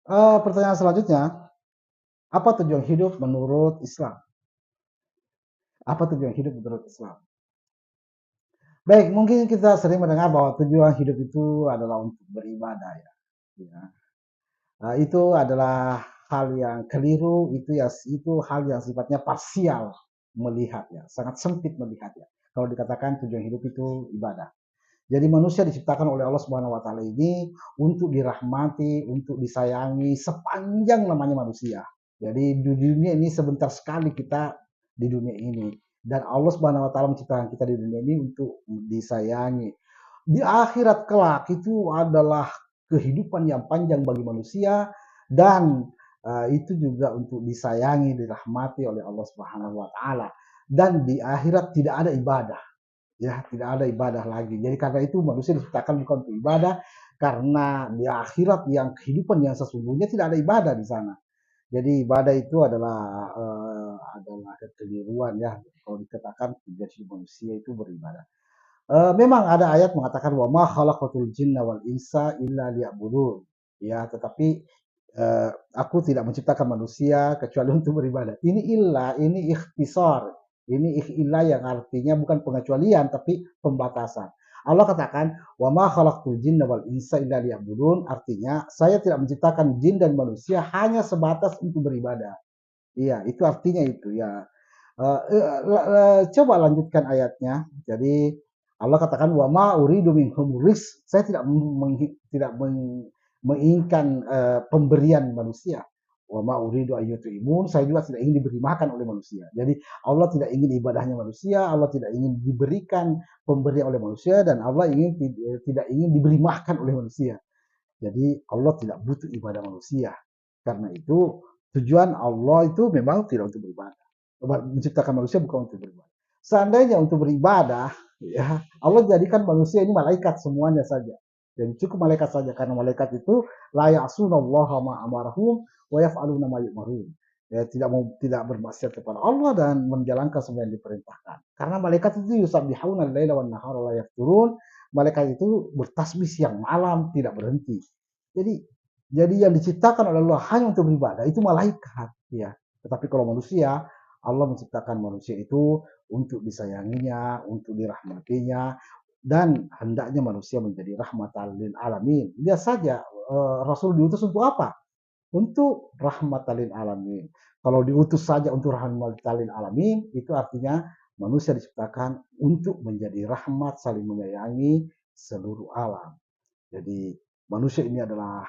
Pertanyaan selanjutnya, apa tujuan hidup menurut Islam? Apa tujuan hidup menurut Islam? Baik, mungkin kita sering mendengar bahwa tujuan hidup itu adalah untuk beribadah ya. Ya. Itu adalah hal yang keliru, itu hal yang sifatnya parsial melihat ya, sangat sempit melihat ya. Kalau dikatakan tujuan hidup itu ibadah. Jadi manusia diciptakan oleh Allah Subhanahu wa taala ini untuk dirahmati, untuk disayangi sepanjang namanya manusia. Jadi di dunia ini sebentar sekali kita di dunia ini, dan Allah Subhanahu wa taala menciptakan kita di dunia ini untuk disayangi. Di akhirat kelak itu adalah kehidupan yang panjang bagi manusia, dan itu juga untuk disayangi, dirahmati oleh Allah Subhanahu wa taala. Dan di akhirat tidak ada ibadah. Ya, tidak ada ibadah lagi. Jadi karena itu manusia diciptakan bukan untuk ibadah, karena di akhirat yang kehidupan yang sesungguhnya tidak ada ibadah di sana. Jadi ibadah itu adalah kekeliruan ya. Kalau dikatakan tujuan hidup manusia itu beribadah. Memang ada ayat mengatakan wa ma khalaqatul jinna wal insa illa liya'budun. Ya, tetapi aku tidak menciptakan manusia kecuali untuk beribadah. Ini ikhtisar. Ini ikhillah yang artinya bukan pengecualian tapi pembatasan. Allah katakan wa ma khalaqtul jinna wal insa illa liya'budun, artinya saya tidak menciptakan jin dan manusia hanya sebatas untuk beribadah. Iya, itu artinya itu ya. Coba lanjutkan ayatnya. Jadi Allah katakan wa ma uridu minhum rizq. Saya tidak menginginkan pemberian manusia. Wa ma uridu ayyut'imun. Saya juga tidak ingin diberi makan oleh manusia. Jadi Allah tidak ingin ibadahnya manusia, Allah tidak ingin diberikan pemberian oleh manusia, dan Allah tidak ingin diberi makan oleh manusia. Jadi Allah tidak butuh ibadah manusia. Karena itu tujuan Allah itu memang tidak untuk beribadah. Menciptakan manusia bukan untuk beribadah. Seandainya untuk beribadah, ya Allah jadikan manusia ini malaikat semuanya saja. Jadi cukup malaikat saja, karena malaikat itu la ya'sunallaha ma amarahum wa yaf'aluna ma yu'marun. Ya, tidak bermaksiat kepada Allah dan menjalankan semua yang diperintahkan. Karena malaikat itu yusabbihuna al-laila wan nahara la yafturun. Malaikat itu bertasbih siang malam tidak berhenti. Jadi yang diciptakan oleh Allah hanya untuk beribadah itu malaikat ya. Tetapi kalau manusia, Allah menciptakan manusia itu untuk disayanginya, untuk dirahmatinya, dan hendaknya manusia menjadi rahmatan lil alamin. Lihat saja Rasul diutus untuk apa? Untuk rahmatan lil alamin. Kalau diutus saja untuk rahmatan lil alamin, itu artinya manusia diciptakan untuk menjadi rahmat, saling menyayangi seluruh alam. Jadi manusia ini adalah